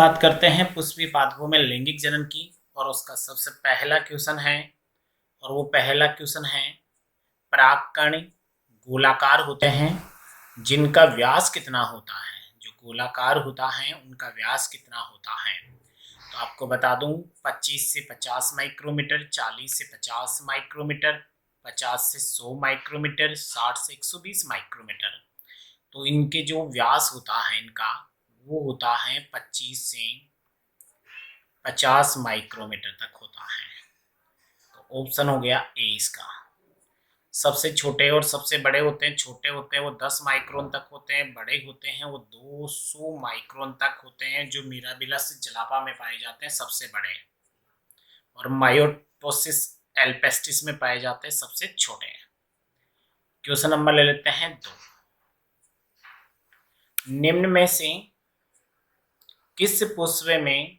बात करते हैं पुष्पी पादपों में लैंगिक जनन की। और उसका सबसे पहला क्वेश्चन है, और वो पहला क्वेश्चन है, परागकण गोलाकार होते हैं जिनका व्यास कितना होता है। जो गोलाकार होता है उनका व्यास कितना होता है। तो आपको बता दूं, 25 से 50 माइक्रोमीटर, 40 से 50 माइक्रोमीटर, 50 से 100 माइक्रोमीटर, 60 से 120 माइक्रोमीटर। तो इनके जो व्यास होता है इनका, वो होता है 25 से 50 माइक्रोमीटर तक होता है। तो ऑप्शन हो गया ए इसका। सबसे छोटे और सबसे बड़े होते हैं, छोटे होते हैं वो 10 माइक्रोन तक होते हैं, बड़े होते हैं वो 200 माइक्रोन तक होते हैं, जो मिराबिलस जलापा में पाए जाते हैं सबसे बड़े। और मायोटोसिस एल्पेस्टिस में पाए जाते हैं सबसे छोटे। क्वेश्चन नंबर ले लेते हैं 2। निम्न में से किस पुष्प में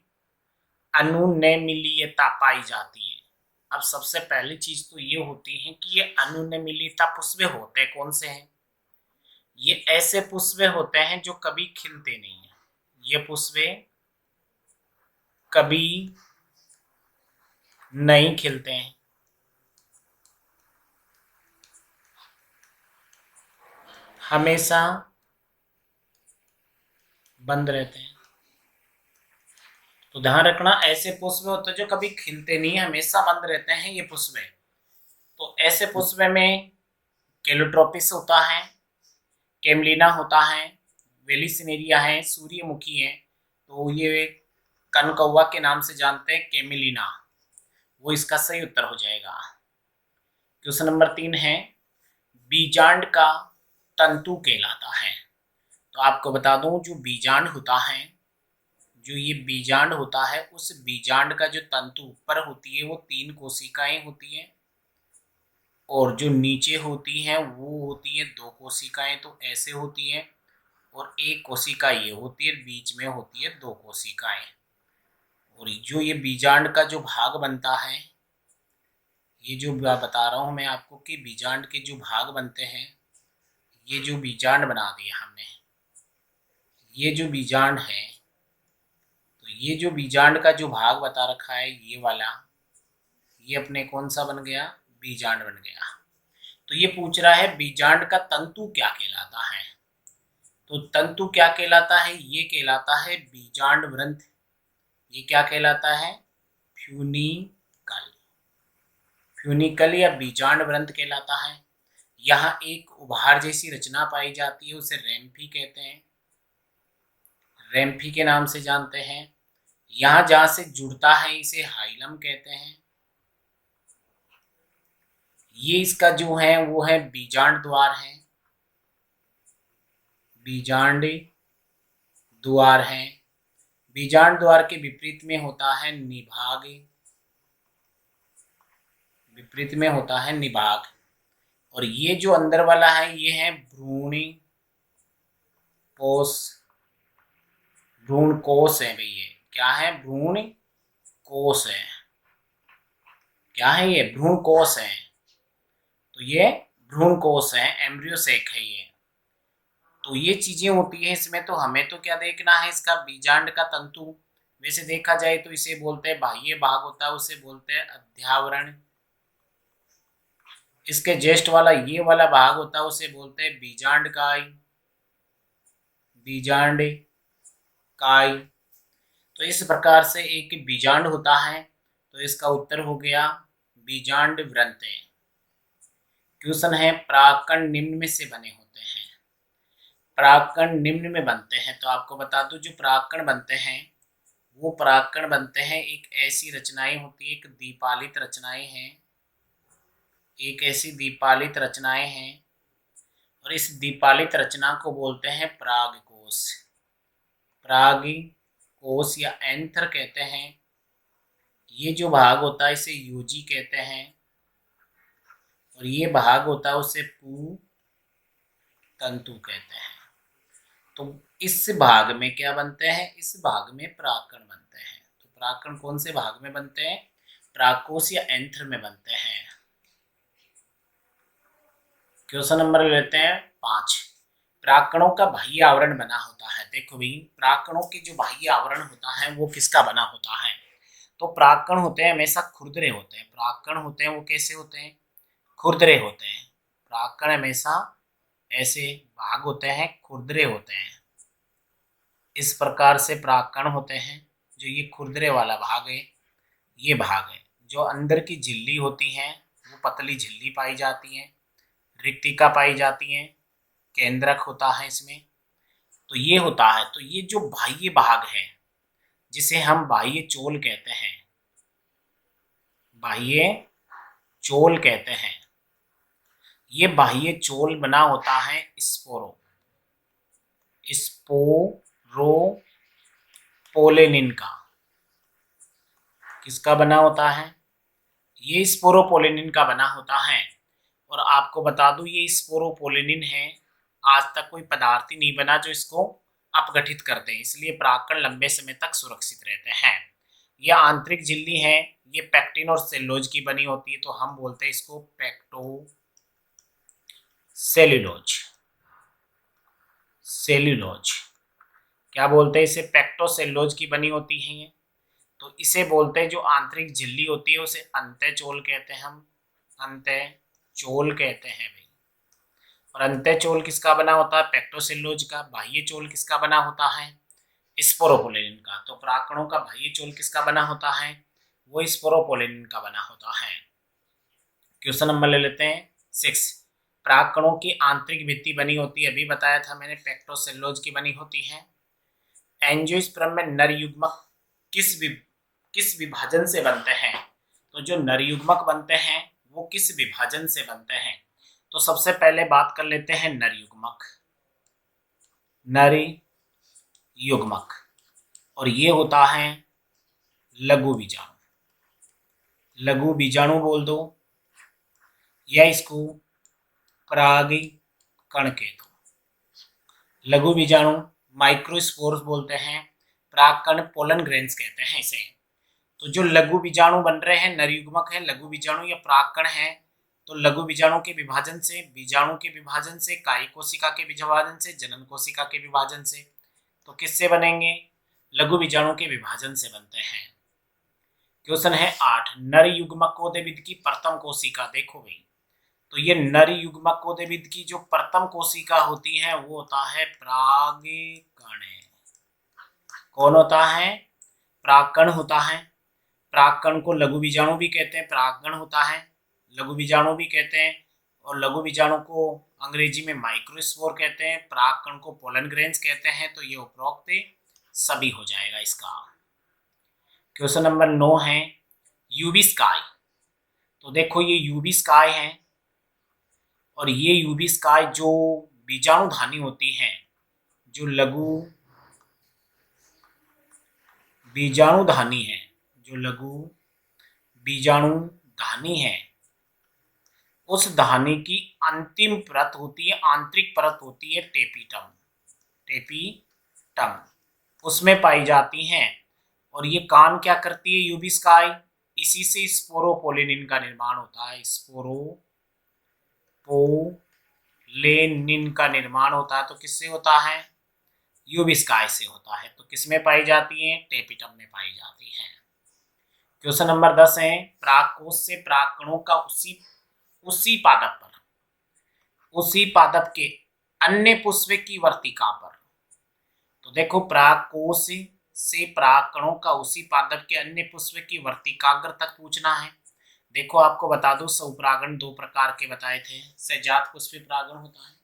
अनुनैमिलीयता पाई जाती है। अब सबसे पहली चीज तो ये होती है कि ये अनुनैमिलीयता पुष्प होते कौन से हैं। ये ऐसे पुष्प होते हैं जो कभी खिलते नहीं है। ये पुष्प कभी नहीं खिलते हैं, हमेशा बंद रहते हैं। तो ध्यान रखना, ऐसे पुष्प होते हैं जो कभी खिलते नहीं, हमेशा बंद रहते हैं ये पुष्प। तो ऐसे पुष्प में केलोट्रोपिस होता है, केमलिना होता है, वेलिसिनेरिया है, सूर्यमुखी है। तो ये कनकौवा के नाम से जानते हैं, केमिलिना, वो इसका सही उत्तर हो जाएगा। क्वेश्चन नंबर 3 है, बीजांड का तंतु कहलाता है। तो आपको बता दूं, जो बीजांड होता है, जो ये बीजांड होता है, उस बीजांड का जो तंतु ऊपर होती है वो 3 कोशिकाएं होती हैं, और जो नीचे होती हैं वो होती है 2 कोशिकाएं। तो ऐसे होती है, और एक कोशिका ये होती है, बीच में होती है 2 कोशिकाएं। और जो ये बीजांड का जो भाग बनता है, ये जो बता रहा हूं मैं आपको कि बीजांड के जो भाग बनते हैं, ये जो बीजांड बना दिया हमने, ये जो बीजांड है, तो ये जो बीजांड का जो भाग बता रखा है ये वाला, ये अपने कौन सा बन गया, बीजांड बन गया। तो ये पूछ रहा है बीजांड का तंतु क्या कहलाता है। तो तंतु क्या कहलाता है, ये कहलाता है बीजांड ग्रंथ। ये क्या कहलाता है, फ्यूनिकल। फ्यूनिकल या बीजांड ग्रंथ कहलाता है। यहाँ एक उभार जैसी रचना पाई जाती है, उसे रेम्फी कहते हैं, रेम्फी के नाम से जानते हैं। यहाँ जहां से जुड़ता है इसे हाइलम कहते हैं। ये इसका जो है वो है बीजांड द्वार है, बीजांड द्वार है। बीजांड द्वार के विपरीत में होता है निभाग, विपरीत में होता है निभाग। और ये जो अंदर वाला है ये है भ्रूण कोश, भ्रूण कोश है भाई। ये क्या है, भ्रूण कोश है। क्या है ये, भ्रूण कोश है। तो ये भ्रूण कोश है, एम्ब्रियो सेक है ये। तो ये चीजें होती है इसमें। तो हमें तो क्या देखना है, इसका बीजांड का तंतु। वैसे देखा जाए तो इसे बोलते हैं बाह्य भाग होता है, उसे बोलते हैं अध्यावरण। इसके जेस्ट वाला ये वाला भाग होता है उसे बोलते हैं बीजांड काय, बीजांड काय। तो इस प्रकार से एक बीजांड होता है। तो इसका उत्तर हो गया बीजांड व्रंत। क्वेश्चन है, परागकण निम्न में से बने होते हैं। परागकण निम्न में बनते हैं। तो आपको बता दूं, जो परागकण बनते हैं वो परागकण बनते हैं, एक ऐसी रचनाएं होती है, एक दीपालित रचनाएं हैं, एक ऐसी दीपालित रचनाएं हैं। और इस दीपालित रचना को बोलते हैं परागकोश, परागकोश या एंथर कहते हैं। ये जो भाग होता है इसे यूजी कहते हैं, और ये भाग होता है उसे पू तंतु कहते हैं। तो इस भाग में क्या बनते हैं, इस भाग में परागकण बनते हैं। तो परागकण कौन से भाग में बनते हैं, परागकोश या एंथर में बनते हैं। क्वेश्चन नंबर लेते हैं 5। प्राकणों का बाह्य आवरण बना होता है। देखो भाई, प्राकणों के जो बाह्य आवरण होता है वो किसका बना होता है? तो प्राकण होते हैं हमेशा खुरदरे होते हैं। प्राकण होते हैं वो कैसे होते हैं? खुरदरे होते हैं। प्राकण हमेशा ऐसे भाग होते हैं, खुरदरे होते हैं। इस प्रकार से प्राकण होते हैं। जो ये खुरदरे वाला भाग है, ये भाग है। जो अंदर की झिल्ली होती है वो पतली झिल्ली पाई जाती है, रिक्तिका पाई जाती है, केंद्रक होता है इसमें। तो ये होता है। तो ये जो बाह्य भाग है जिसे हम बाह्य चोल कहते हैं, बाह्य चोल कहते हैं, ये बाह्य चोल बना होता है स्पोरोपोलेनिन का। किसका बना होता है? ये स्पोरोपोलेनिन का बना होता है। और आपको बता दूं, ये स्पोरोपोलेनिन है, आज तक कोई पदार्थ ही नहीं बना जो इसको अपगठित करते हैं, इसलिए परागकण लंबे समय तक सुरक्षित रहते हैं। यह आंतरिक झिल्ली है, ये पैक्टिन और सेलुलोज की बनी होती है, तो हम बोलते हैं इसको पैक्टो सेल्यूलोज। सेल्यूलोज क्या बोलते हैं इसे? पैक्टोसेल्यूलोज की बनी होती है ये। तो इसे बोलते हैं, जो आंतरिक झिल्ली होती है उसे अंतःचोल कहते हैं हम, अंतःचोल कहते हैं भाई। और अंतःचोल किसका बना होता है? पैक्टोसेल्यूलोज का। बाह्य चोल किसका बना होता है? स्पोरोपोलेनिन का। तो प्राकणों का बाह्य चोल किसका बना होता है? वो स्पोरोपोलेनिन का बना होता है। क्वेश्चन नंबर ले लेते हैं 6। प्राकणों की आंतरिक भित्ति बनी होती है, अभी बताया था मैंने, पैक्टोसेल्यूलोज की बनी होती है। एंजियोस्पर्म में नर युग्मक किस विभाजन से बनते हैं? तो जो नर युग्मक बनते हैं वो किस विभाजन से बनते हैं? तो सबसे पहले बात कर लेते हैं नर युग्मक। नर युग्मक, और ये होता है लघु बीजाणु। लघु बीजाणु बोल दो, या इसको परागकण कह दो। लघु बीजाणु माइक्रोस्पोर्स बोलते हैं, परागकण पोलन ग्रेन्स कहते हैं इसे। तो जो लघु बीजाणु बन रहे हैं, नर युग्मक है, लघु बीजाणु या परागकण है, तो लघु बीजाणु के विभाजन से, बीजाणु के विभाजन से, कायिक कोशिका के विभाजन से, जनन कोशिका के विभाजन से, तो किससे बनेंगे? लघु बीजाणु के विभाजन से बनते हैं। क्वेश्चन है 8। नर युग्मकोद्भिद की प्रथम कोशिका। देखो भाई, तो ये नर युग्मकोद्भिद की जो प्रथम कोशिका होती है वो होता है परागकण। कौन होता है? परागकण होता है। परागकण को लघु बीजाणु भी कहते हैं, परागकण होता है, लघु बीजाणु भी कहते हैं। और लघु बीजाणु को अंग्रेजी में माइक्रोस्पोर कहते हैं, परागकण को पोलन ग्रेन्स कहते हैं। तो ये उपरोक्त सभी हो जाएगा इसका। क्वेश्चन नंबर 9 है यूवी स्काई। तो देखो, ये यूवी स्काई है, और ये यूवी स्काई जो बीजाणुधानी होती है, जो लघु बीजाणुधानी है, जो लघु बीजाणुधानी है, उस धानी की अंतिम परत होती है, आंतरिक परत होती है टेपिटम। टेपिटम उसमें पाई जाती हैं। और ये काम क्या करती है यूवी स्काई? इसी से स्पोरोपोलेनिन का निर्माण होता है। स्पोरोपोलेनिन का निर्माण होता है, तो किससे होता है? यूवी स्काई से होता है। तो किसमें पाई जाती है? टेपिटम में पाई जाती है। क्वेश्चन नंबर 10 है प्राककोश से प्राकणों का उसी पादप के अन्य पुष्प की वर्तिका पर। तो देखो, प्राककोश से प्राकणों का उसी पादप के अन्य पुष्प की वर्तिकाग्र तक पूछना है। देखो, आपको बता दूं, स्वपरागण 2 प्रकार के बताए थे। सजात पुष्पी परागण होता है,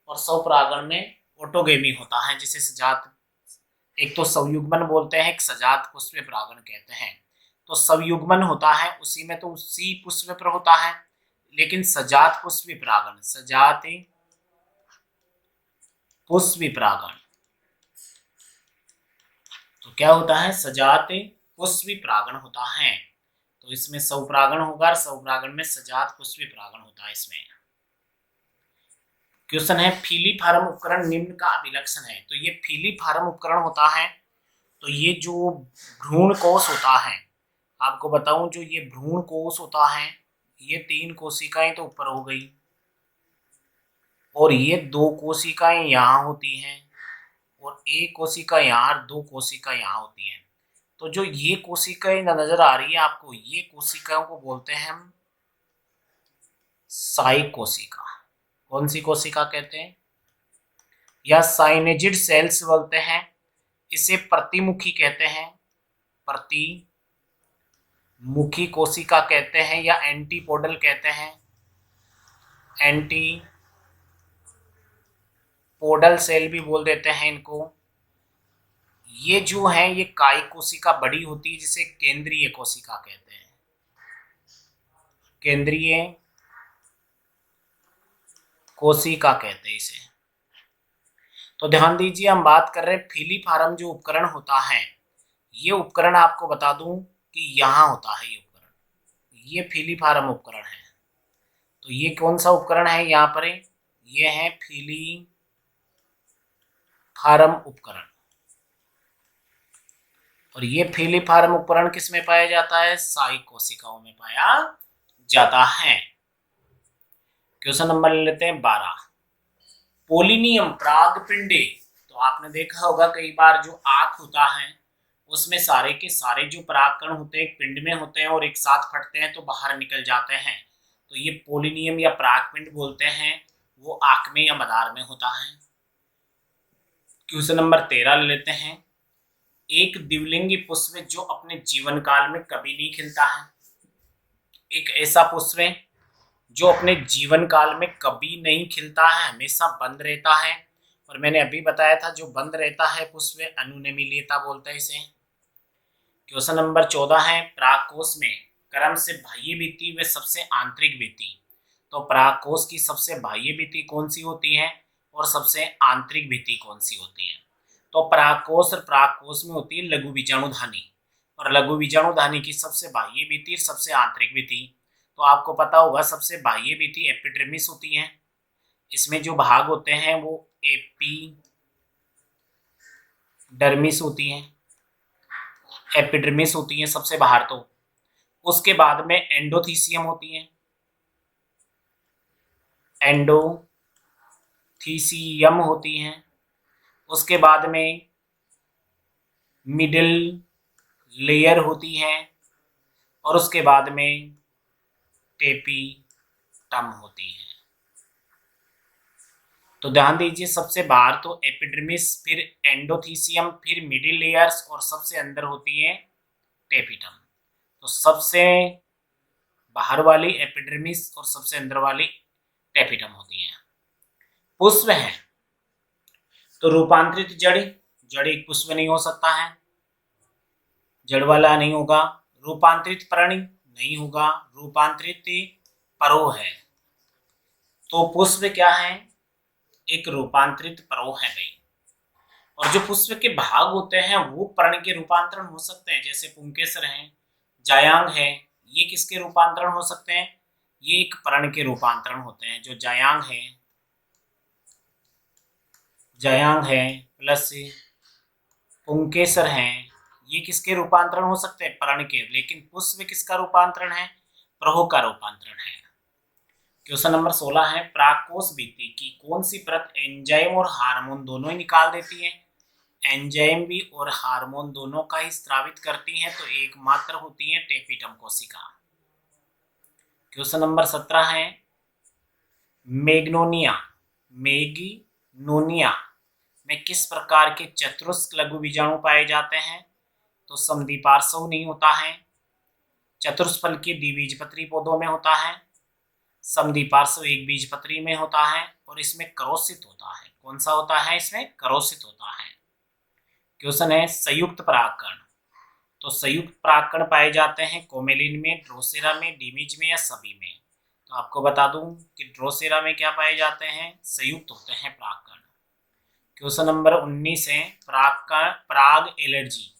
और स्वपरागण में ऑटोगेमी होता है, जिसे सजात, एक तो संयुग्मन बोलते हैं, एक सजात पुष्पी परागण कहते हैं। तो संयुग्मन होता है, उसी में तो उसी पुष्प पर होता है। लेकिन सजात पुष्पी परागण, सजात पुष्पी परागण, तो क्या होता है? सजात पुष्पी परागण होता है। तो इसमें स्वपरागण होगा, और स्वपरागण में सजात पुष्पी परागण होता है इसमें। क्वेश्चन है फीलीफार्म उपकरण निम्न का अभिलक्षण है। तो ये फीलीफार्म उपकरण होता है, तो ये जो भ्रूण कोश होता है, आपको बताऊं, जो ये भ्रूण कोश होता है, ये 3 कोशिकाएं तो ऊपर हो गई, और ये 2 कोशिकाएं यहाँ होती हैं और एक कोशिका यहाँ और 2 कोशिका यहाँ होती है। तो जो ये कोशिकाएं नजर आ रही है आपको, ये कोशिकाओं को बोलते हैं हम साई कोशिका। कौन सी कोशिका कहते हैं? या साइनेजिड सेल्स बोलते हैं। इसे प्रतिमुखी कहते हैं, प्रतिमुखी कोशिका कहते हैं, या एंटीपोडल कहते हैं, एंटीपोडल सेल भी बोल देते हैं इनको। ये जो है ये काय कोशिका बड़ी होती है जिसे केंद्रीय कोशिका कहते हैं, केंद्रीय कोशिका कहते हैं इसे। तो ध्यान दीजिए, हम बात कर रहे हैं फीलीफार्म जो उपकरण होता है। ये उपकरण आपको बता दूं कि यहाँ होता है ये उपकरण, ये फीलीफार्म उपकरण है। तो ये कौन सा उपकरण है यहाँ पर? ये है फीलीफार्म उपकरण। और ये फीलीफार्म उपकरण किस में पाया जाता है? साई कोशिकाओं में पाया जाता है। क्वेश्चन नंबर ले लेते हैं 12। पोलिनियम परागपिंडे। तो आपने देखा होगा कई बार जो आँख होता है उसमें सारे के सारे जो परागकण होते हैं एक पिंड में होते हैं और एक साथ फटते हैं तो बाहर निकल जाते हैं। तो ये पोलिनियम या परागपिंड बोलते हैं, वो आँख में या मदार में होता है। क्वेश्चन नंबर 13 ले लेते हैं। एक द्विलिंगी पुष्प जो अपने जीवन काल में कभी नहीं खिलता है। एक ऐसा पुष्प है जो अपने जीवन काल में कभी नहीं खिलता है, हमेशा बंद रहता है। और मैंने अभी बताया था जो बंद रहता है पुष्प अनुनेमिलियता बोलते हैं इसे। क्वेश्चन नंबर 14 है। परागकोश में क्रम से बाह्य भित्ति व सबसे आंतरिक भित्ति। तो परागकोश की सबसे बाह्य भित्ति कौन सी होती है और सबसे आंतरिक भित्ति कौन सी होती है? तो परागकोश और परागकोश में होती है लघु बीजाणुधानी, और लघु बीजाणुधानी की सबसे बाह्य भित्ति, सबसे आंतरिक भित्ति। तो आपको पता होगा सबसे बाह्य भित्ति एपिडर्मिस होती है। इसमें जो भाग होते हैं वो एपिडर्मिस होती हैं, एपिडर्मिस होती हैं सबसे बाहर। तो उसके बाद में एंडोथीसियम होती है, एंडोथीसियम होती हैं। उसके बाद में मिडिल लेयर होती है और उसके बाद में टेपिटम होती है। तो ध्यान दीजिए, सबसे बाहर तो एपिडर्मिस, फिर एंडोथीसियम, फिर मिडिल लेयर्स और सबसे अंदर होती है टेपिटम। तो सबसे बाहर वाली एपिडर्मिस और सबसे अंदर वाली टेपिटम होती है। पुष्प है तो रूपांतरित जड़, जड़ एक पुष्प नहीं हो सकता है, जड़ वाला नहीं होगा। रूपांतरित पर्णी नहीं होगा, रूपांतरित परो है। तो पुष्प क्या है? एक रूपांतरित परो है भाई। और जो पुष्प के भाग होते हैं वो पर्ण के रूपांतरण हो सकते हैं, जैसे पुंकेसर है, जायांग है, ये किसके रूपांतरण हो सकते हैं? ये एक पर्ण के रूपांतरण होते हैं। जो जायांग है प्लस पुंकेसर है, ये किसके रूपांतरण हो सकते हैं? पर्ण के। लेकिन पुष्प किसका रूपांतरण है? प्रहो का रूपांतरण है। क्वेश्चन नंबर 16 है। परागकोश भित्ति की कौन सी परत एंजाइम और हार्मोन दोनों ही निकाल देती है? एंजाइम भी और हार्मोन दोनों का ही स्रावित करती है, तो एकमात्र होती है टेपिटम कोशिका। क्वेश्चन नंबर 17 है। मैग्नोनिया में किस प्रकार के चतुष्क लघु बीजाणु पाए जाते हैं? तो संधिपार्श्व नहीं होता है, चतुष्फल के द्विबीजपत्री पौधों में होता है, संधिपार्श्व एक बीजपत्री में होता है, और इसमें क्रोशित होता है। कौन सा होता है? इसमें क्रोशित होता है। क्वेश्चन है संयुक्त परागकण। तो संयुक्त परागकण पाए जाते हैं कोमेलिन में, ड्रोसेरा में, डिमिज में या सभी में। तो आपको बता दूं कि ड्रोसेरा में क्या पाए जाते हैं? संयुक्त होते हैं परागकण। क्वेश्चन नंबर 19 है। पराग एलर्जी।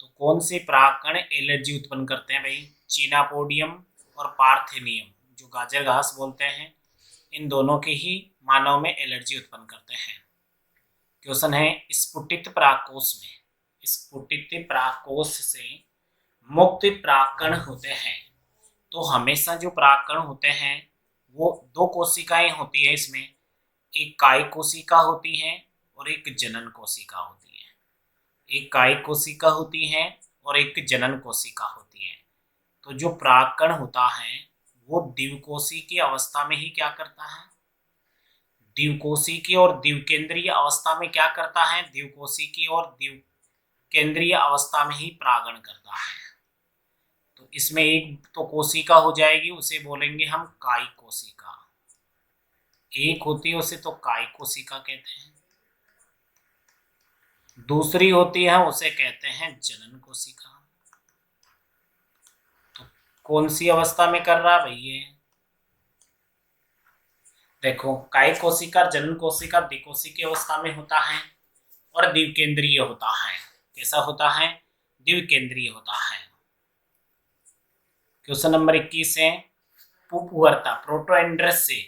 तो कौन से परागकण एलर्जी उत्पन्न करते हैं भाई? चीनापोडियम और पार्थेनियम, जो गाजर घास बोलते हैं, इन दोनों के ही मानव में एलर्जी उत्पन्न करते हैं। क्वेश्चन है स्फुटित परागकोश में, स्फुटित परागकोश से मुक्त परागकण होते हैं। तो हमेशा जो परागकण होते हैं वो 2 कोशिकाएं होती है इसमें, एक कायिक कोशिका होती है और एक जनन कोशिका होती है। एक कायिक कोशिका होती है और एक जनन कोशिका होती है। तो जो परागकण होता है वो द्विकोशिकीय अवस्था में ही क्या करता है, द्विकोशिकीय और द्विकेंद्रीय अवस्था में क्या करता है, द्विकोशिकीय और द्विकेंद्रीय अवस्था में ही परागण करता है। तो इसमें एक तो कोशिका हो जाएगी, उसे बोलेंगे हम कायिक कोशिका। एक होती है उसे तो कायिक कोशिका कहते हैं, दूसरी होती है उसे कहते हैं जनन कोशिका। तो कौन सी अवस्था में कर रहा भाई ये देखो, कायिक कोशिका जनन कोशिका द्विकोशिकीय अवस्था में होता है और द्विकेंद्रीय होता है। कैसा होता है, द्विकेंद्रीय होता है। क्वेश्चन नंबर 21 है, पुपवर्ता प्रोटोएंड्रस से,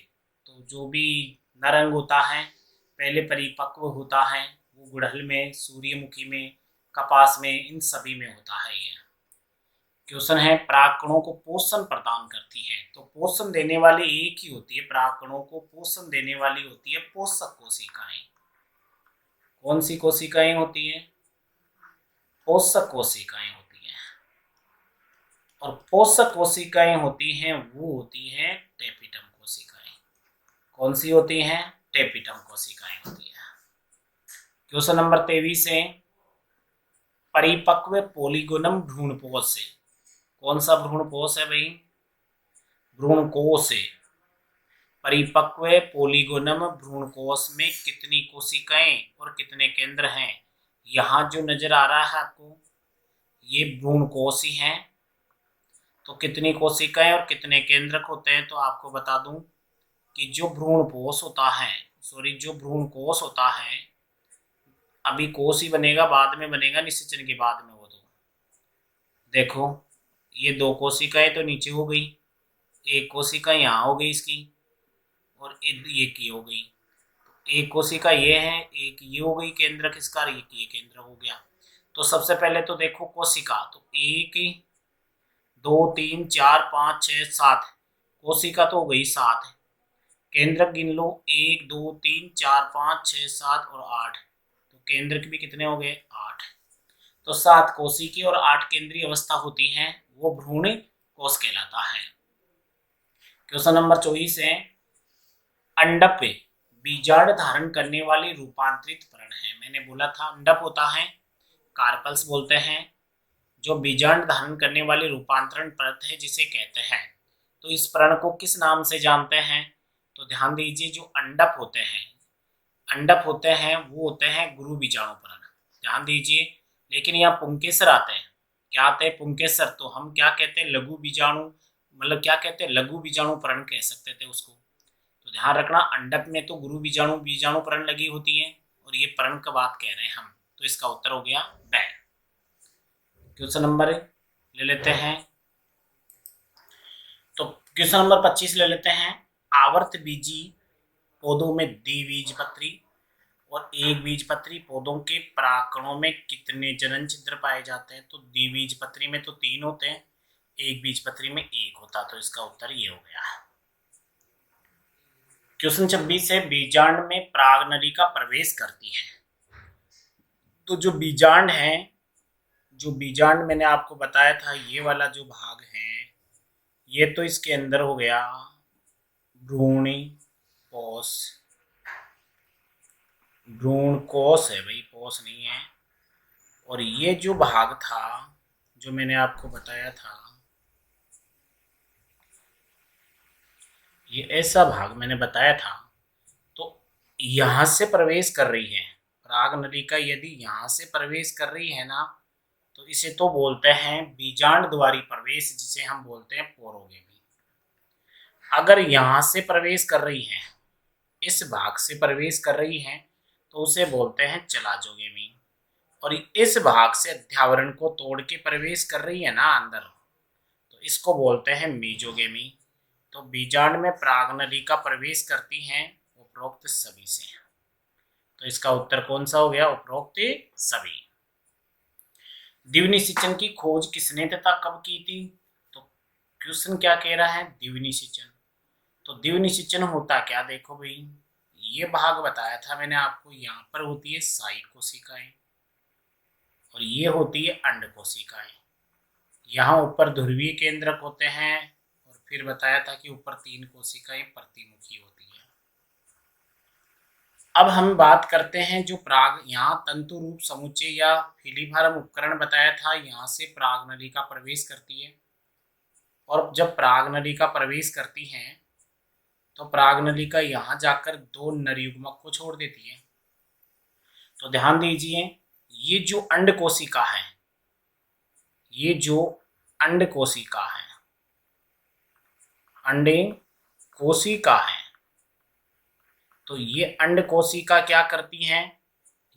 तो जो भी नर अंग होता है पहले परिपक्व होता है, वो गुड़हल में, सूर्यमुखी में, कपास में, इन सभी में होता है। ये क्वेश्चन है, परागकणों को पोषण प्रदान करती है। तो पोषण देने वाली एक ही होती है, परागकणों को पोषण देने वाली होती है पोषक कोशिकाएं। कौन सी कोशिकाएं होती है, पोषक कोशिकाएं होती हैं। और पोषक कोशिकाएं होती हैं वो होती हैं टेपिटम कोशिकाएं। कौन सी होती हैं, टेपिटम कोशिकाएं होती है। क्वेश्चन नंबर 23 है, परिपक्व पोलिगोनम भ्रूणपोष से, कौन सा भ्रूणपोष है भाई, भ्रूणकोष है। परिपक्व पोलिगोनम भ्रूणकोष में कितनी कोशिकाएं और कितने केंद्र हैं, यहां जो नजर आ रहा है आपको ये भ्रूणकोष ही है। तो कितनी कोशिकाएं और कितने केंद्रक होते हैं, तो आपको बता दूं कि जो भ्रूणकोष होता है, जो भ्रूणकोष होता है, अभी कोष ही बनेगा, बाद में बनेगा निषेचन के बाद में। वो तो देखो ये दो कोशिकाएं तो नीचे हो गई, एक कोशिका यहाँ हो गई इसकी, और एक ये हो गई। एक कोशिका ये है, एक ये हो गई केंद्रक इसका, एक ये केंद्र हो गया। तो सबसे पहले तो देखो कोशिका, तो 1 2 3 4 5 6 7, कोशिका तो हो गई 7, केंद्रक गिन लो 1 2 3 4 5 6 7 और 8, तो केंद्रक भी कितने हो गए 8। तो 7 कोशिकीय और 8 केंद्रीय अवस्था होती है, वो भ्रूण कोष कहलाता है। क्वेश्चन नंबर 24 है, अंडप बीजांड धारण करने वाली रूपांतरित पर्ण है। मैंने बोला था अंडप होता है, कार्पल्स बोलते हैं, जो बीजांड धारण करने वाली रूपांतरण परत है जिसे कहते हैं। तो इस पर्ण को किस नाम से जानते हैं, तो ध्यान दीजिए, जो अंडप होते हैं वो होते हैं गुरु बीजाणु पर्ण। ध्यान दीजिए, लेकिन यहाँ पुंकेसर आते हैं, क्या आते हैं पुंकेसर, तो हम क्या कहते हैं लघु बीजाणु, मतलब क्या कहते हैं लघु बीजाणु पर्ण कह सकते थे उसको। तो ध्यान रखना, अंडप में तो गुरु बीजाणु पर्ण लगी होती है, और ये पर्ण का बात कह रहे हैं हम, तो इसका उत्तर हो गया ब। क्वेश्चन नंबर ले लेते हैं, तो क्वेश्चन नंबर 25 ले लेते हैं, आवर्त बीजी पौधों में द्विबीजपत्री और एक बीजपत्री पौधों के परागकणों में कितने जनन छिद्र पाए जाते हैं, तो द्विबीजपत्री में तो 3 होते हैं, एक बीजपत्री में 1 होता, तो इसका उत्तर ये हो गया। क्वेश्चन 26 है, बीजांड में परागनली का प्रवेश करती है। तो जो बीजांड मैंने आपको बताया था, ये वाला जो भाग है ये तो इसके अंदर हो गया भ्रूण कोष है भाई, कोष नहीं है। और ये जो भाग था जो मैंने आपको बताया था, ये ऐसा भाग मैंने बताया था, तो यहां से प्रवेश कर रही है पराग नली का, यदि यहां से प्रवेश कर रही है ना, तो इसे तो बोलते हैं बीजांड द्वारी प्रवेश, जिसे हम बोलते हैं पोरोगेमी। अगर यहां से प्रवेश कर रही है, इस भाग से प्रवेश कर रही है, तो उसे बोलते हैं चलाजोगेमी। और इस भाग से अध्यावरण को तोड़ के प्रवेश कर रही है ना अंदर, तो इसको बोलते हैं मीजोगेमी। तो बीजांड में परागनली का प्रवेश करती हैं उपरोक्त सभी से, तो इसका उत्तर कौन सा हो गया, उपरोक्त सभी। द्विनिषेचन की खोज किसने तथा कब की थी, तो क्वेश्चन क्या कह रहा है, द्विनिषेचन। तो द्विनिषेचन होता क्या, देखो भाई ये भाग बताया था मैंने आपको, यहाँ पर होती है साई कोशिकाएं और ये होती है अंड कोशिकाएं। यहाँ ऊपर ध्रुवीय केंद्रक होते हैं और फिर बताया था कि ऊपर 3 कोशिकाएं प्रतिमुखी होती है। अब हम बात करते हैं जो प्राग, यहाँ तंतु रूप समुच्चय या फिलीफॉर्म उपकरण बताया था, यहाँ से प्रागनलिका प्रवेश करती है और जब प्रागनलिका प्रवेश करती है तो प्रागनलिका यहाँ जाकर 2 नरयुग्मक को छोड़ देती है। तो ध्यान दीजिए, ये जो अंड कोशिका है, ये जो अंड कोशिका है, अंडे कोशिका है, तो ये अंड कोशिका क्या करती है,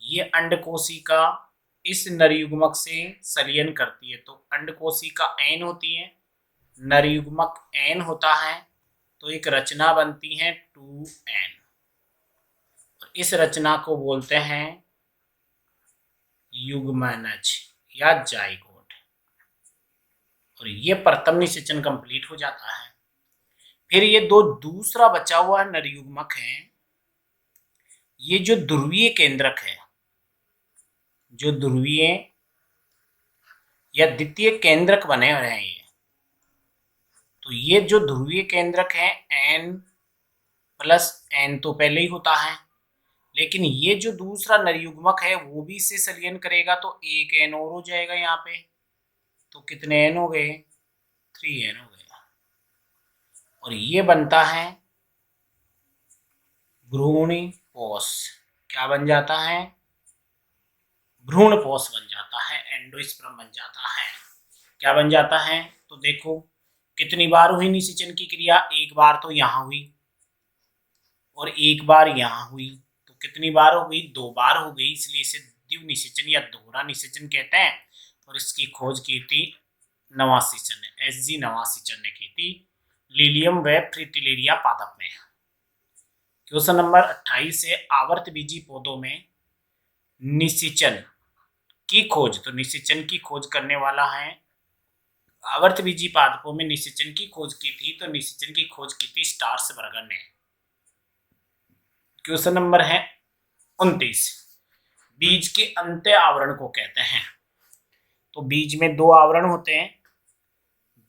ये अंड कोशिका इस नरयुग्मक से संलयन करती है। तो अंड कोशिका एन होती है, नरयुग्मक एन होता है, तो एक रचना बनती है 2n। इस रचना को बोलते हैं युग्मनज या जाइगोट और ये प्रथम निषेचन कंप्लीट हो जाता है। फिर ये दो दूसरा बचा हुआ नरयुग्मक है, ये जो ध्रुवीय केंद्रक है, जो ध्रुवीय या द्वितीय केंद्रक बने हुए हैं ये, तो ये जो ध्रुवीय केंद्रक है n+n तो पहले ही होता है, लेकिन ये जो दूसरा नरयुग्मक है वो भी इससे संलयन करेगा तो एक n और हो जाएगा यहाँ पे। तो कितने n हो गए, 3n हो गया और ये बनता है भ्रूणपोष। क्या बन जाता है, भ्रूणपोष बन जाता है, एंडोस्पर्म बन जाता है। क्या बन जाता है, तो देखो कितनी बार हुई निषेचन की क्रिया, एक बार तो यहाँ हुई और एक बार यहाँ हुई, तो कितनी बार हो गई, 2 बार हो गई, इसलिए इसे द्विनिषेचन या दोहरा निषेचन कहते हैं। और इसकी खोज की थी नवासिचन ने, SG नवासिचन ने की थी लिलियम व फ्रिटिलेरिया पादप में। क्वेश्चन नंबर 28 से आवर्त बीजी पौधों में निषेचन की खोज, तो निषेचन की खोज करने वाला है, आवर्त बीजी पादपों में निषेचन की खोज की थी, तो निषेचन की खोज की थी स्टार्सबर्गर ने। क्वेश्चन नंबर है 29, बीज के अंत्य आवरण को कहते हैं। तो बीज में 2 आवरण होते हैं,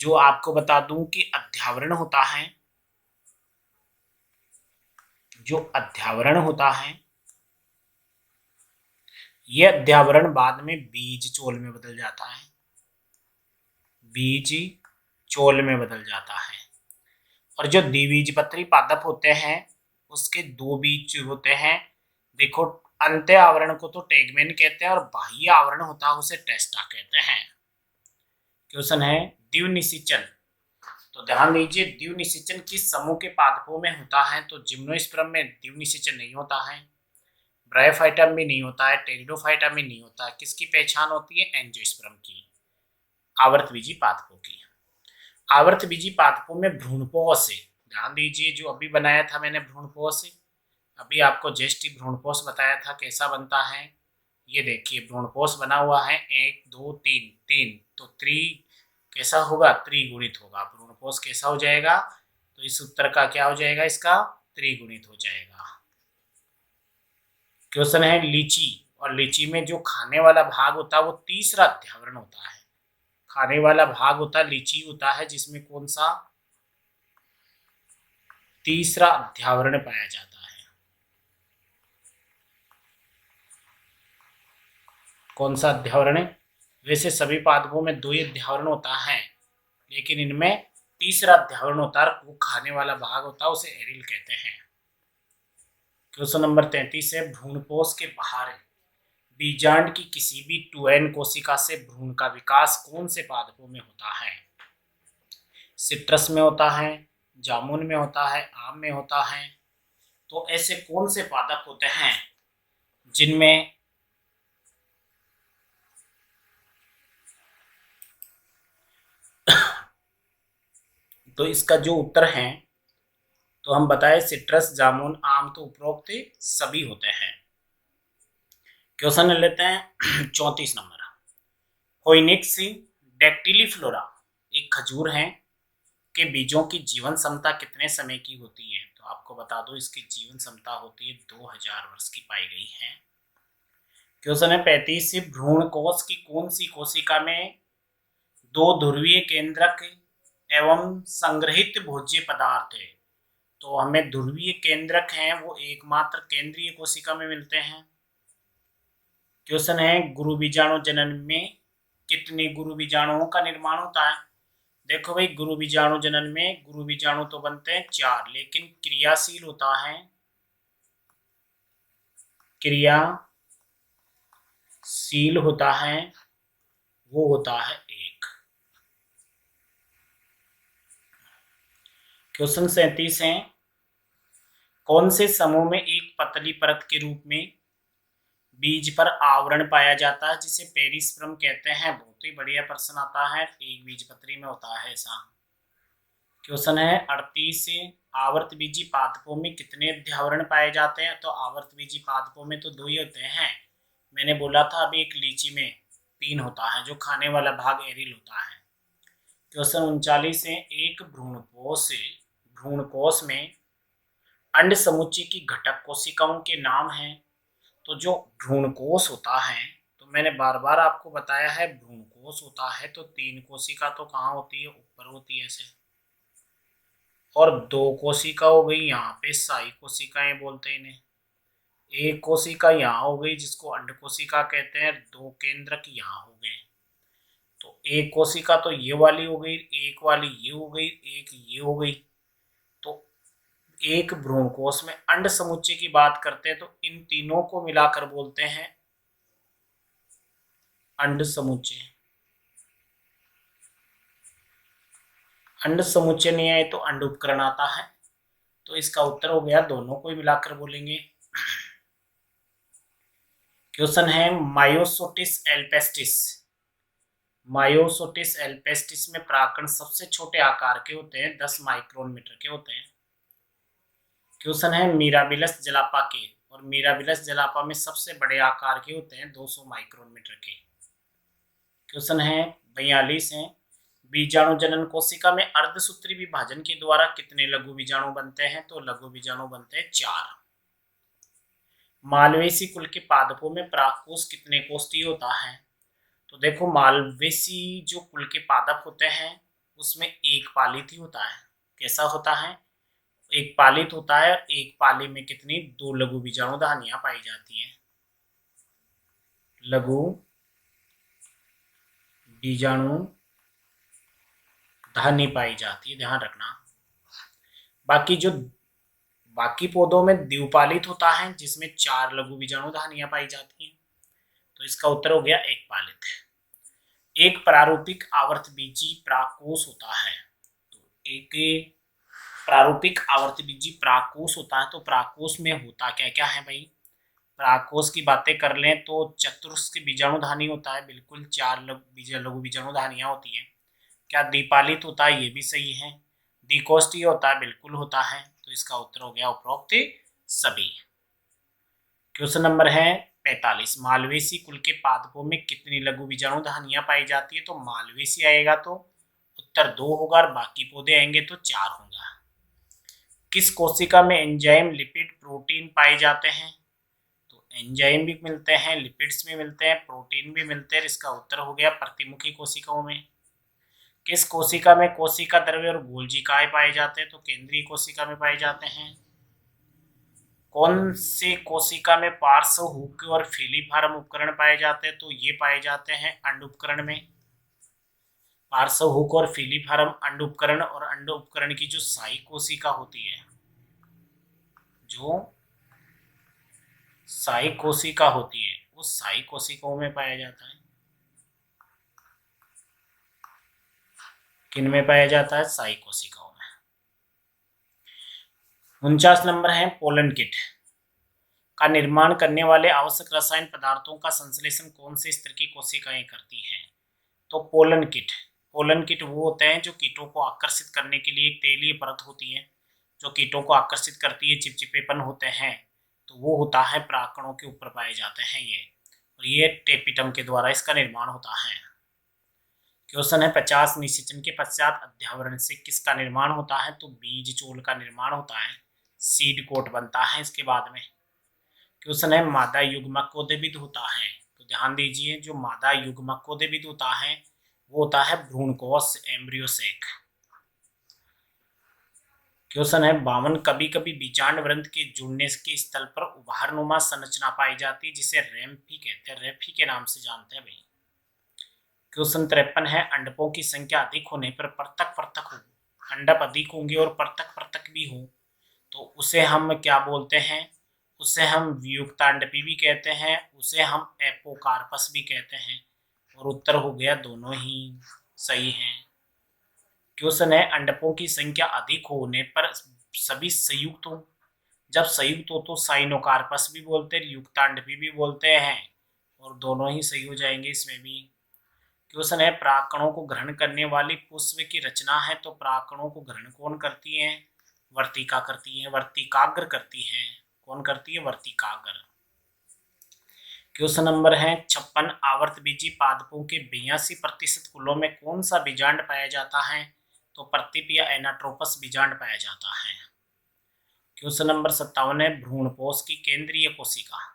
जो आपको बता दूं कि अध्यावरण होता है, जो अध्यावरण होता है, यह अध्यावरण बाद में बीज चोल में बदल जाता है, बीज चोल में बदल जाता है। और जो द्विबीजपत्री पादप होते हैं उसके 2 बीज होते हैं। देखो अंत्य आवरण को तो टेगमेन कहते हैं और बाह्य आवरण होता है उसे टेस्टा कहते हैं। क्वेश्चन है द्विनिषेचन, तो ध्यान दीजिए द्विनिषेचन किस समूह के पादपों में होता है, तो जिम्नोस्पर्म में द्विनिषेचन नहीं होता है, ब्रायोफाइटम में नहीं होता है, टेरिडोफाइटम में नहीं होता है। किसकी पहचान होती है, एंजियोस्पर्म की, आवर्त बीजी पादपों की। आवर्त बीजी पादपों में भ्रूणपोष से, ध्यान दीजिए जो अभी बनाया था मैंने भ्रूणपोष से, अभी आपको जेस्टी भ्रूणपोष बताया था कैसा बनता है। ये देखिए भ्रूणपोष बना हुआ है 1 2 3 3, तो 3 कैसा होगा, त्रिगुणित होगा। भ्रूणपोष कैसा हो जाएगा, तो इस उत्तर का क्या हो जाएगा, इसका त्रिगुणित हो जाएगा। क्वेश्चन है लीची, और लीची में जो खाने वाला भाग होता है वो तीसरा अध्यावरण होता है। खाने वाला भाग होता है लीची होता है जिसमें कौन सा, तीसरा अध्यावरण पाया जाता है। कौन सा अध्यावरण है, वैसे सभी पादपों में 2 ही अध्यावरण होता है, लेकिन इनमें तीसरा अध्यावरण होता है, वो खाने वाला भाग होता है, उसे एरिल कहते हैं। क्वेश्चन नंबर 33 है भ्रूणपोष के बाहर बीजांड की किसी भी 2n कोशिका से भ्रूण का विकास कौन से पादपों में होता है, सिट्रस में होता है, जामुन में होता है, आम में होता है। तो ऐसे कौन से पादप होते हैं जिनमें तो इसका जो उत्तर है, तो हम बताए सिट्रस, जामुन, आम, तो उपरोक्त सभी होते हैं। क्वेश्चन लेते हैं 34 नंबर, फोइनिक्स डेक्टिलीफ्लोरा एक खजूर है के बीजों की जीवन क्षमता कितने समय की होती है, तो आपको बता दूं इसकी जीवन क्षमता होती है 2000 वर्ष की पाई गई है। क्वेश्चन है 35 से भ्रूण कोश की कौन सी कोशिका में दो ध्रुवीय केंद्रक एवं संग्रहित भोज्य पदार्थ है। तो हमें ध्रुवीय केंद्रक हैं वो एकमात्र केंद्रीय कोशिका में मिलते हैं। क्वेश्चन है गुरु बीजाणु जनन में कितने गुरु बीजाणुओं का निर्माण होता है। देखो भाई, गुरु बीजाणु जनन में गुरु बीजाणु तो बनते हैं 4, लेकिन क्रियाशील होता है, क्रियाशील होता है वो होता है 1। क्वेश्चन 37 है कौन से समूह में एक पतली परत के रूप में बीज पर आवरण पाया जाता है जिसे पेरिस्पर्म कहते हैं। बहुत ही बढ़िया प्रश्न आता है, एक बीजपत्री में होता है ऐसा। क्वेश्चन है 38 से आवर्त बीजी पादपों में कितने अध्यावरण पाए जाते हैं। तो आवर्त बीजी पादपों में तो 2 ही होते हैं। मैंने बोला था अभी एक लीची में 3 होता है, जो खाने वाला भाग एरिल होता है। क्वेश्चन 39 से एक भ्रूणकोश में अंड समुच्चय की घटक कोशिकाओं के नाम हैं। तो जो भ्रूणकोश होता है, तो मैंने बार बार आपको बताया है भ्रूणकोश होता है तो 3 कोशिका तो कहाँ होती है, ऊपर होती है ऐसे, और 2 कोशिका हो गई यहाँ पे साई कोशिकाएं बोलते हैं इन्हें। एक कोशिका यहाँ हो गई जिसको अंड कोशिका कहते हैं, 2 केंद्रक यहाँ हो गए। तो एक कोशिका तो ये वाली हो गई, एक वाली ये हो गई, एक ये हो गई। तो एक भ्रूणकोश में अंड समुच्चय की बात करते हैं तो इन तीनों को मिलाकर बोलते हैं अंड समुच्चय। अंड समुच्चय नहीं आए तो अंड उपकरण आता है। तो इसका उत्तर हो गया, दोनों को मिलाकर बोलेंगे। क्वेश्चन है मायोसोटिस एल्पेस्टिस। मायोसोटिस एल्पेस्टिस में परागकण सबसे छोटे आकार के होते हैं, 10 माइक्रोन मीटर के होते हैं। क्वेश्चन है मिराबिलस जलापा के, और मिराबिलस जलापा में सबसे बड़े आकार के होते हैं 200 माइक्रोन मीटर के। क्वेश्चन है 42 है बीजाणु जनन कोशिका में अर्धसूत्री विभाजन के द्वारा कितने लघु बीजाणु बनते हैं। तो लघु बीजाणु बनते हैं 4। मालवेसी कुल के पादपों में परागकोश कितने कोष्ठीय होता है। तो देखो, मालवेसी जो कुल के पादप होते हैं उसमें एक पालित ही होता है। कैसा होता है, एक पालित होता है। एक पाली में कितनी, 2 लघु बीजाणु धानियां पाई जाती हैं, लघु बीजाणु धानी पाई जाती है, ध्यान रखना। बाकी पौधों में द्विपालित होता है जिसमें 4 लघु बीजाणु धानियां पाई जाती हैं। तो इसका उत्तर हो गया एक पालित। एक प्रारूपिक आवर्त बीजी परागकोश होता है। तो एक प्रारूपिक आवर्त बीजी परागकोश होता है, तो परागकोश में होता क्या क्या है भाई। परागकोश की बातें कर लें तो चतुष्क बीजाणुधानी होता है, बिल्कुल 4 लघु बीजाणुधानियां होती है। क्या द्विपालित होता है, ये भी सही है। द्विकोष्ठीय होता है, बिल्कुल होता है। तो इसका उत्तर हो गया उपरोक्त सभी। क्वेश्चन नंबर है 45 मालवेसी कुल के पादपों में कितनी लघु बीजाणुधानियां पाई जाती है। तो मालवेसी आएगा तो उत्तर 2 होगा, और बाकी पौधे आएंगे तो 4 होगा। किस कोशिका में एंजाइम, लिपिड, प्रोटीन पाए जाते हैं। तो एंजाइम भी मिलते हैं, लिपिड्स भी मिलते हैं, प्रोटीन भी मिलते हैं। इसका उत्तर हो गया प्रतिमुखी कोशिकाओं में। किस कोशिका में कोशिका द्रव्य और गोलजीकाएं पाए जाते हैं। तो केंद्रीय कोशिका में पाए जाते हैं। कौन से कोशिका में पार्श्व हुक और फिलीफार्म उपकरण पाए जाते हैं। तो ये पाए जाते हैं अंड उपकरण में। पार्श्व हुक और फिलीफार्म अंड उपकरण, और अंड उपकरण की जो साई कोशिका होती है, जो साई कोशिका होती है, उस साई कोशिकाओं में पाया जाता है। किन में पाया जाता है, साई कोशिकाओं में। 49 नंबर है पोलन किट का निर्माण करने वाले आवश्यक रसायन पदार्थों का संश्लेषण कौन से स्तर की कोशिकाएं करती हैं। तो पोलन किट वो होते हैं जो कीटों को आकर्षित करने के लिए एक तेलीय परत होती है, जो कीटों को आकर्षित करती है, चिपचिपेपन होते हैं, तो वो होता है परागकणों के ऊपर पाए जाते हैं ये, और ये टेपिटम के द्वारा इसका निर्माण होता है। क्वेश्चन है 50 निषेचन के पश्चात अध्यावरण से किसका निर्माण होता है। तो बीज चोल का निर्माण होता है। सीड कोट बनता है इसके बाद में। क्वेश्चन है मादा युग्मक कोदेबिद होता है, तो ध्यान दीजिए जो मादा युग्मक कोदेबिद होता है वो होता है भ्रूणकोश एम्ब्रियो सेक। क्वेश्चन है 52 कभी कभी बीजांड व्रंथ के जुड़ने के स्थल पर उभारनुमा संरचना पाई जाती है जिसे रेम्फी कहते हैं, रेफी के नाम से जानते हैं भाई। क्वेश्चन 53 है अंडकों की संख्या अधिक होने पर पृथक पृथक हो, अंडक अधिक होंगे और पृथक पृथक भी हो तो उसे हम क्या बोलते हैं, उसे हम वियुक्तांडपी भी कहते हैं, उसे हम एपोकार्पस भी कहते हैं। और उत्तर हो गया दोनों ही सही हैं। क्वेश्चन है अंडकों की संख्या अधिक होने पर सभी संयुक्त हो, जब संयुक्त हो तो साइनोकार्पस भी बोलते हैं, युक्तांडपी भी बोलते हैं, और दोनों ही सही हो जाएंगे इसमें भी। क्वेश्चन है परागकणों को ग्रहण करने वाली पुष्प की रचना है, तो परागकणों को ग्रहण कौन करती है, वर्तिका करती है, वर्तिकाग्र करती है। कौन करती है, वर्तिकाग्र। क्वेश्चन नंबर है 56 आवर्तबीजी पादपों के 82% कुलों में कौन सा बीजांड पाया जाता है, तो प्रतिप या एनाट्रोपस बीजांड पाया जाता है। क्वेश्चन नंबर 57 है भ्रूणपोष की केंद्रीय कोशिका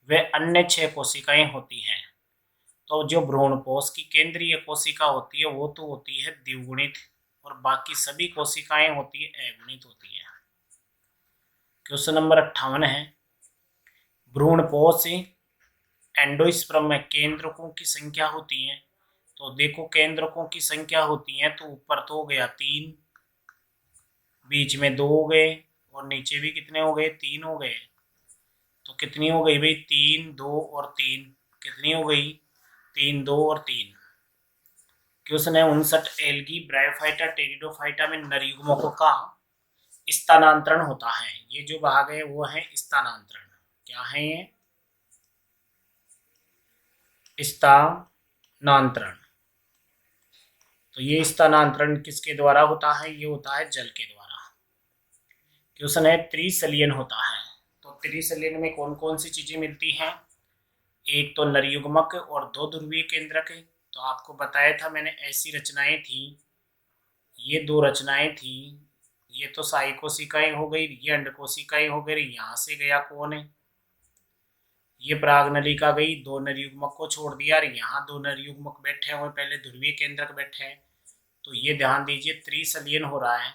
वे अन्य 6 कोशिकाएं होती हैं, तो जो भ्रूणपोष की केंद्रीय कोशिका होती है वो तो होती है द्विगुणित और बाकी सभी कोशिकाएं होती है अगुणित होती है। क्वेश्चन नंबर 58 है भ्रूणपोष एंडोस्पर्म में केंद्रकों की संख्या होती है, तो देखो केंद्रकों की संख्या होती है तो ऊपर तो हो गया 3, बीच में 2 हो गए और नीचे भी कितने हो गए, 3 हो गए। तो कितनी हो गई भाई, 3 2 और 3, कितनी हो गई, 3 2 और 3। क्वेश्चन है 59 एल्गी ब्रायोफाइटा टेरिडोफाइटा में नर युग्मकों का स्थानांतरण होता है, ये जो भाग है वो है स्थानांतरण। क्या है ये, स्थानांतरण। तो ये स्थानांतरण किसके द्वारा होता है, ये होता है जल के द्वारा। क्वेश्चन है त्रिसलियन होता है, तो त्रिसलियन में कौन कौन सी चीजें मिलती हैं, एक तो नर युग्मक और 2 ध्रुवीय केंद्रक। तो आपको बताया था मैंने ऐसी रचनाएं थी, ये 2 रचनाएं थी, ये तो साई कोशिकाएं हो गई, ये अंड कोशिकाएं हो गई, यहाँ से गया कौन है, ये पराग नलिका गई, 2 नर युग्मक को छोड़ दिया और यहाँ 2 नर युग्मक बैठे हुए, पहले ध्रुवीय केंद्रक बैठे हैं। तो ये ध्यान दीजिए त्रिसलियन हो रहा है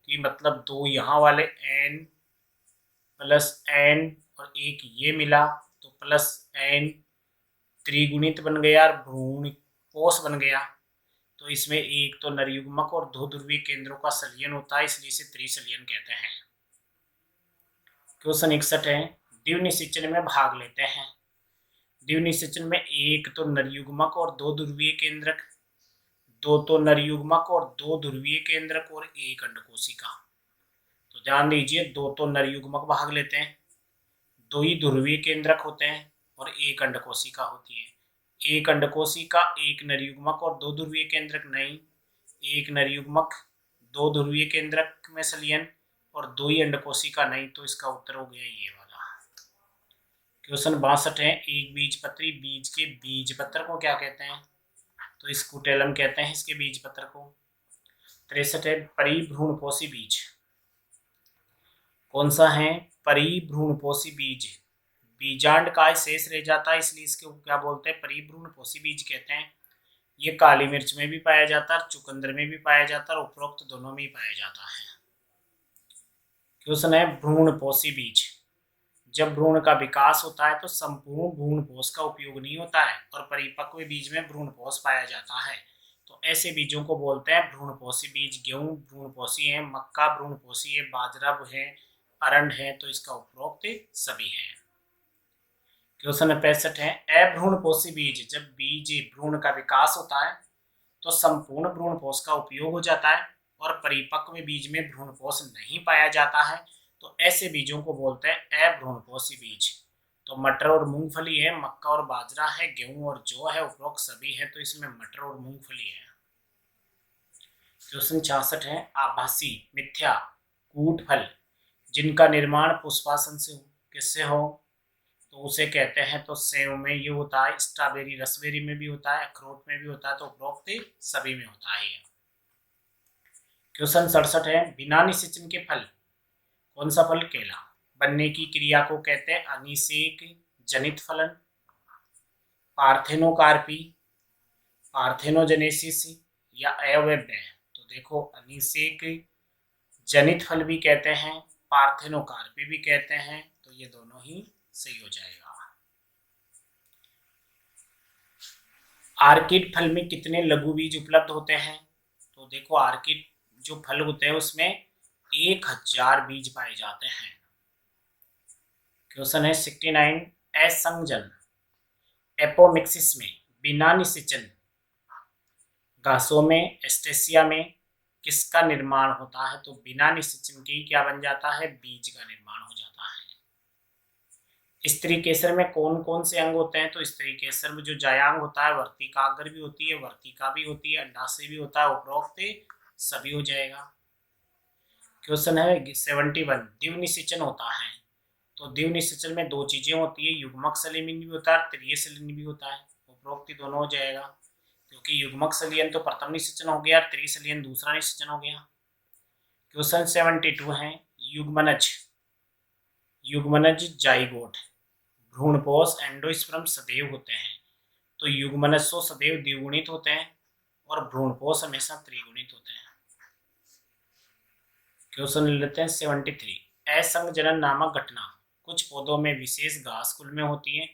कि मतलब 2 यहाँ वाले n प्लस n और एक ये मिला तो प्लस n त्रिगुणित बन गया और भ्रूणपोष बन गया। तो इसमें एक तो नर युग्मक और 2 ध्रुवीय केंद्रों का सलियन होता है, इसलिए इसे त्रिसलियन कहते हैं। क्वेश्चन 61 है द्विनिषेचन में भाग लेते हैं, द्विनिषेचन में एक तो नर युग्मक और 2 ध्रुवीय केंद्रक, 2 तो नर युग्मक और 2 ध्रुवीय केंद्रक और 1 अंडकोशिका। तो ध्यान दीजिए 2 तो नर युग्मक भाग लेते हैं, 2 ही ध्रुवीय केंद्रक होते हैं और 1 अंडकोशिका होती है। 1 अंडकोशिका, 1 नर युग्मक और 2 ध्रुवीय केंद्रक नहीं, 1 नर युग्मक 2 ध्रुवीय केंद्रक में सलियन और 2 ही अंडकोशिका नहीं, तो इसका उत्तर हो गया ये वाला। क्वेश्चन 62 है एक बीजपत्री बीज के बीजपत्र को क्या कहते हैं, तो स्कूटेलम कहते हैं इसके बीजपत्र को। 63 है परिभ्रूणपोषी बीज कौन सा है, परिभ्रूणपोषी बीज, बीजांड का शेष रह जाता है इसलिए इसको क्या बोलते हैं, परिभ्रूणपोषी बीज कहते हैं। ये काली मिर्च में भी पाया जाता है, चुकंदर में भी पाया जाता है, उपरोक्त दोनों में ही पाया जाता है। क्वेश्चन है भ्रूणपोषी बीज, जब भ्रूण का विकास होता है तो संपूर्ण भ्रूणपोष का उपयोग नहीं होता है और परिपक्व बीज में भ्रूणपोष पाया जाता है, तो ऐसे बीजों को बोलते हैं भ्रूणपोषी बीज। गेहूं भ्रूणपोषी है, मक्का भ्रूणपोषी है, बाजरा है, अरंड है, तो इसका उपरोक्त सभी है। क्वेश्चन 65 है अभ्रूणपोषी बीज, जब बीज भ्रूण का विकास होता है तो संपूर्ण भ्रूणपोष का उपयोग हो जाता है और परिपक्व बीज में भ्रूणपोष नहीं पाया जाता है, तो ऐसे बीजों को बोलते हैं अभ्रूणपोषी बीज। तो मटर और मूंगफली है, मक्का और बाजरा है, गेहूं और जौ है, उपरोक्त सभी है, तो इसमें मटर और मूंगफली है। क्वेश्चन 66 है आभासी मिथ्या कूट फल जिनका निर्माण पुष्पासन से हो, किससे हो, तो उसे कहते हैं, तो सेव में ये होता है, स्ट्रॉबेरी रसबेरी में भी होता है, अखरोट में भी होता है, तो उपरोक्त सभी में होता है। क्वेश्चन 67 है बिना निषेचन के फल कौन सा फल? केला। बनने की क्रिया को कहते हैं अनिषेक जनित फलन, पार्थेनोकार्पी, पार्थेनोजेनेसिस या अवयव। तो देखो अनिषेक जनित फल भी कहते हैं, पार्थेनोकार्पी भी कहते हैं, तो ये दोनों ही सही हो जाएगा। आर्किड फल में कितने लघु बीज उपलब्ध होते हैं? तो देखो आर्किड जो फल होते हैं उसमें 1000 बीज पाए जाते हैं। क्वेश्चन है 69, असंजन एपोमिक्सिस में बिना निषेचन घासों में एस्टेसिया में किसका निर्माण होता है? तो बिना निषेचन के क्या बन जाता है? बीज का निर्माण हो जाता है। स्त्री केसर में कौन कौन से अंग होते हैं? तो स्त्री केसर में जो जायांग होता है, वर्तिकाग्र भी होती है, वर्तिका भी होती है, अंडाशय भी होता है, उपरोक्त सभी हो जाएगा। क्वेश्चन है 71, द्विव निषेचन होता है। तो द्विव निषेचन में दो चीजें होती है, युग्मक सलियन भी होता है, तृतीय सलियन भी होता है, उपरोक्त दोनों हो जाएगा, क्योंकि युग्मक सलियन तो प्रथम निषेचन हो गया, तृतीय सलियन दूसरा निषेचन हो गया। क्वेश्चन 72 है, युग्मनज, युग्मनज जाइगोट, भ्रूणपोष एंडोस्पर्म सदैव होते हैं। तो युग्मनज तो सदैव द्विगुणित होते हैं और भ्रूणपोष हमेशा त्रिगुणित होते हैं। क्वेश्चन ले लेते हैं 73, असंजनन नामक घटना कुछ पौधों में विशेष घास कुल में होती है।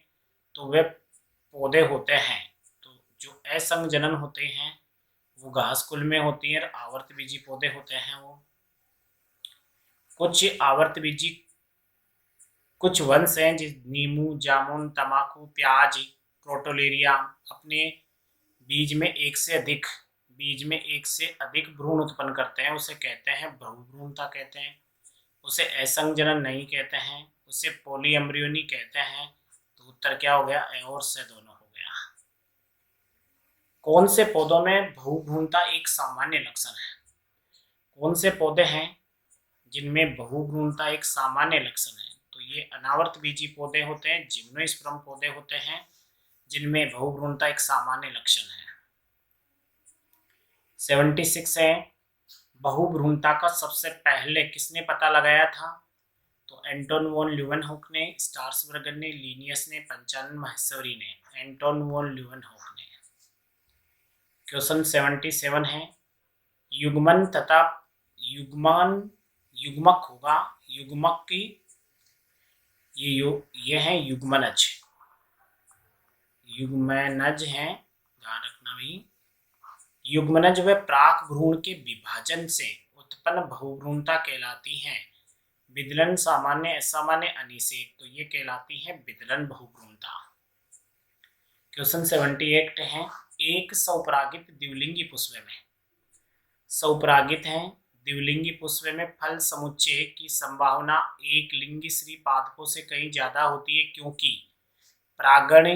तो वे पौधे होते हैं, तो जो असंजनन होते हैं वो घास कुल में होती है, और आवर्तबीजी पौधे होते हैं वो। कुछ आवर्तबीजी कुछ वंश हैं नींबू, जामुन, तंबाकू, प्याज, क्रोटोलेरिया अपने बीज में एक से अधिक भ्रूण उत्पन्न करते हैं, उसे कहते हैं बहुभ्रूणता कहते हैं। उसे असंजनन नहीं कहते हैं, उसे पॉलीएम्ब्रियोनी कहते हैं। तो उत्तर क्या हो गया? ए और से दोनों हो गया। कौन से पौधों में बहुभ्रूणता एक सामान्य लक्षण है? कौन से पौधे हैं जिनमें बहुभ्रूणता एक सामान्य लक्षण है? तो ये अनावर्त बीजी पौधे होते हैं, जिम्नोस्पर्म पौधे होते हैं जिनमें बहुभ्रूणता एक सामान्य लक्षण है। 76 है, बहुभ्रूणता का सबसे पहले किसने पता लगाया था? तो एंटोन वॉन ल्यूवेनहॉक ने, स्टार्सबर्गर ने, लिनियस ने, पंचानन माहेश्वरी ने। एंटोन वॉन ल्यूवेनहॉक ने। क्वेश्चन 77 है, युग्मन तथा युग्मक होगा, युग्मक की ये है युग्मनज, युग्मनज है, ध्यान रखना भी। युग्मनज व प्राक भ्रूण के विभाजन से उत्पन्न बहुभ्रूणता कहलाती है। विदलन, सामान्य, असामान्य, अनिषेक, तो ये कहलाती है विदलन बहुभ्रूणता। क्वेश्चन 78 है, एक स्वपरागित द्विलिंगी पुष्प में, स्वपरागित है द्विलिंगी पुष्प में फल समुच्चय की संभावना एक लिंगी स्त्री पादपों से कहीं ज्यादा होती है, क्योंकि परागण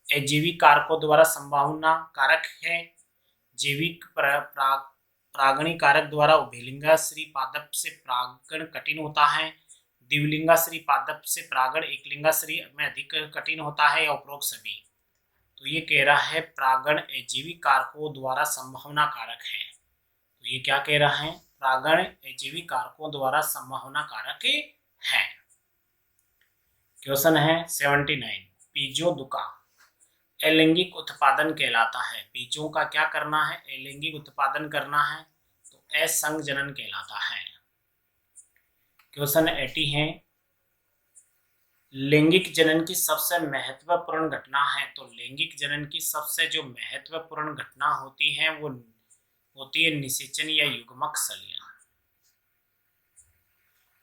अजैविक कारकों द्वारा संभावना कारक है। जैविक परागणी कारक द्वारा उभयलिंगा स्त्री पादप से परागण कठिन होता है। द्विलिंगा स्त्री पादप से परागण एकलिंगा स्त्री में अधिक कठिन होता है, या उपरोक्त सभी। तो ये कह रहा है परागण अजैविक कारकों द्वारा संभावना कारक है। तो ये क्या कह रहा है? परागण अजैविक कारकों द्वारा संभावना कारक है। क्वेश्चन है 79, बीजोदुका अलैंगिक उत्पादन कहलाता है। बीजों का क्या करना है? अलैंगिक उत्पादन करना है, तो असंजनन कहलाता है। क्वेश्चन 80 है, लैंगिक जनन की सबसे महत्वपूर्ण घटना है। तो लैंगिक जनन की सबसे जो महत्वपूर्ण घटना होती है वो होती है निषेचन या युग्मक सलियन।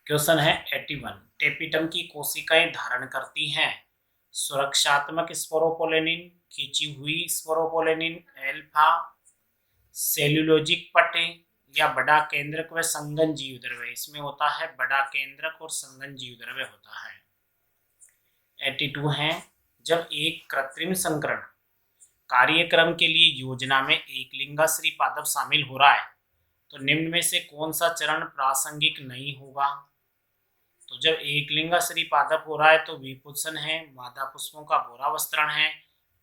क्वेश्चन है 81, टेपिटम की कोशिकाएं धारण करती हैं सुरक्षात्मक स्पोरोपोलेनिन, खींची हुई स्पोरोपोलेनिन, अल्फा सेल्यूलोजिक पट्टे, या बड़ा केंद्रक व संघन जीवद्रव्य। इसमें होता है बड़ा केंद्रक और संघन जीवद्रव्य होता है। 82 है, जब एक कृत्रिम संकरण कार्यक्रम के लिए योजना में एकलिंगा स्त्री पादप शामिल हो रहा है, तो निम्न में से कौन सा चरण प्रासंगिक नहीं होगा? तो जब एकलिंगा स्त्री पादप हो रहा है तो विपुंसन है, मादा पुष्पों का बोरावस्त्रण है,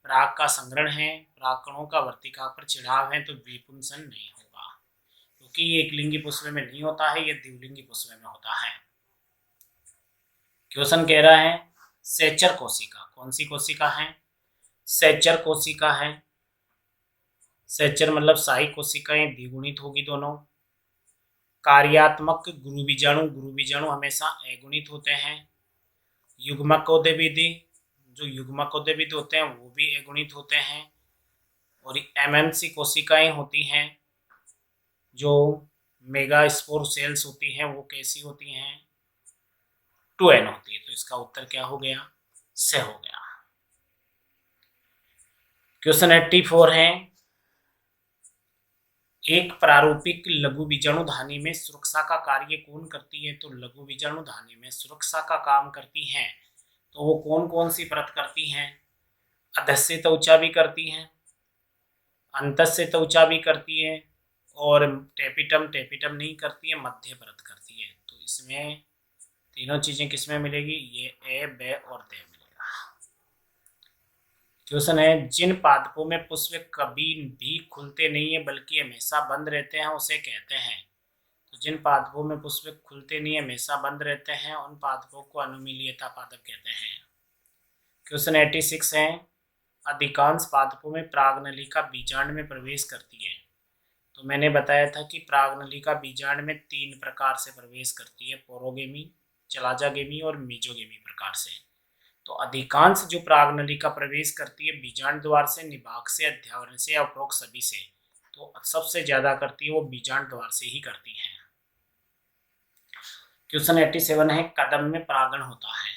पराग का संग्रहण है, परागकणों का वर्तिका पर चिढ़ाव है, तो विपुंसन नहीं होगा, क्योंकि ये एकलिंगी पुष्प में नहीं होता है, ये द्विलिंगी पुष्प में होता है। क्वेश्चन कह रहा है सेचर कोशिका, कौन सी कोशिका है? सेचर कोशिका है। सेचर मतलब शाही कोशिकाएं द्विगुणित होगी दोनों। कार्यात्मक गुरु बीजाणु हमेशा अगुणित होते हैं। युग्मकोद्भिदी, जो युग्मकोद्भिद होते हैं वो भी अगुणित होते हैं। और एमएमसी कोशिकाएं होती हैं, जो मेगा स्पोर सेल्स होती हैं, वो कैसी होती हैं? 2n होती है। तो इसका उत्तर क्या हो गया? से हो गया। क्वेश्चन 84 है, एक प्रारूपिक लघु बीजाणुधानी में सुरक्षा का कार्य कौन करती है? तो लघु बीजाणुधानी में सुरक्षा का काम करती हैं, तो वो कौन कौन सी परत करती हैं? अधस्य त्वचा भी करती हैं, अंतस्य त्वचा भी करती है, और टेपिटम नहीं करती है, मध्य परत करती है। तो इसमें तीनों चीजें किसमें मिलेगी? ये ए, बे और दे मिलेगा। क्वेश्चन है, जिन पादपों में पुष्प कभी भी खुलते नहीं है बल्कि हमेशा बंद रहते हैं उसे कहते हैं? तो जिन पादपों में पुष्प खुलते नहीं है, हमेशा बंद रहते हैं, उन पादपों को अनुमीलियता पादप कहते हैं। क्वेश्चन 86 है, अधिकांश पादपों में प्रागनलिका बीजांड में प्रवेश करती है। तो मैंने बताया था कि प्रागनलिका बीजांड में 3 प्रकार से प्रवेश करती है, पोरोगेमी, चलाजागेमी और मीजोगेमी प्रकार से। तो अधिकांश जो प्रागनलिका प्रवेश करती है बीजांड द्वार से, निभाग से, अध्यावरण से या उपरोक्त सभी से, तो सबसे ज्यादा करती है वो बीजांड द्वार से ही करती है। क्वेश्चन 87 है, कदम में परागण होता है।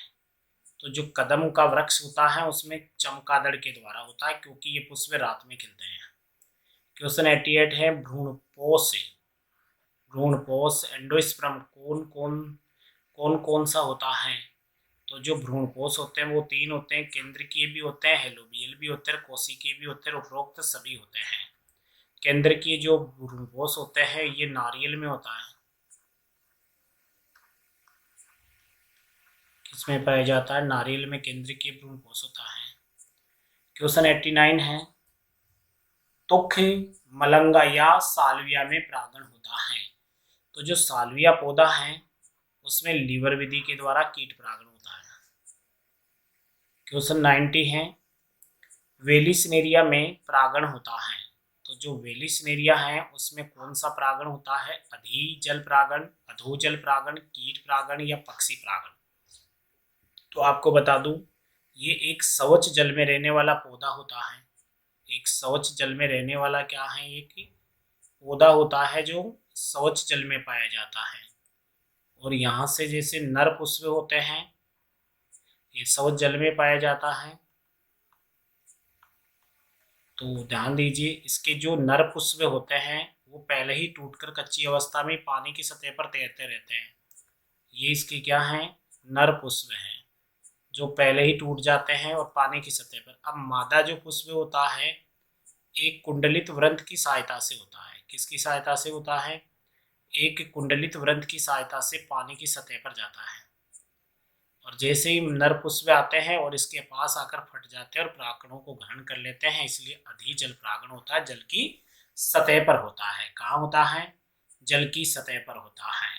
तो जो कदम का वृक्ष होता है उसमें चमगादड़ के द्वारा होता है, क्योंकि ये पुष्प रात में खिलते हैं। क्वेश्चन 88 है, भ्रूणपोष एंडोस्पर्म कौन कौन सा होता है? तो जो भ्रूणपोष होते हैं वो 3 होते हैं, केंद्रकीय भी होते हैं, हेलोबियल भी होते हैं, कोशिकीय भी होते हैं, उपरोक्त सभी होते हैं। केंद्रकीय जो भ्रूणपोष होते हैं ये नारियल में होता है। किसमें पाया जाता है? नारियल में केंद्रकीय भ्रूणपोष होता है। क्वेश्चन 89 है, तुख, मलंगा या साल्विया में परागण होता है। तो जो साल्विया पौधा है उसमें लीवर विधि के द्वारा कीट परागण होता है। क्वेश्चन 90 है, वेलिसनेरिया में परागण होता है। तो जो वेलिसनेरिया है उसमें कौन सा परागण होता है? अधिजल परागण, अधोजल परागण, कीट परागण या पक्षी परागण? तो आपको बता दूं, ये एक शौच जल में रहने वाला पौधा होता है। एक शौच जल में रहने वाला क्या है? एक पौधा होता है जो शौच जल में पाया जाता है। और यहाँ से जैसे नर पुष्प होते हैं, ये शौच जल में पाया जाता है। तो ध्यान दीजिए, इसके जो नर पुष्प होते हैं वो पहले ही टूटकर कच्ची अवस्था में पानी की सतह पर तैरते रहते हैं। ये इसके क्या हैं? नर पुष्प हैं, जो पहले ही टूट जाते हैं और पानी की सतह पर। अब मादा जो पुष्प होता है एक कुंडलित व्रंत की सहायता से होता है। किसकी सहायता से होता है? एक कुंडलित व्रंत की सहायता से पानी की सतह पर जाता है। और जैसे ही नर पुष्प आते हैं और इसके पास आकर फट जाते हैं और परागणों को ग्रहण कर लेते हैं, इसलिए अधिजल परागण होता है। जल की सतह पर होता है। कहाँ होता है? जल की सतह पर होता है।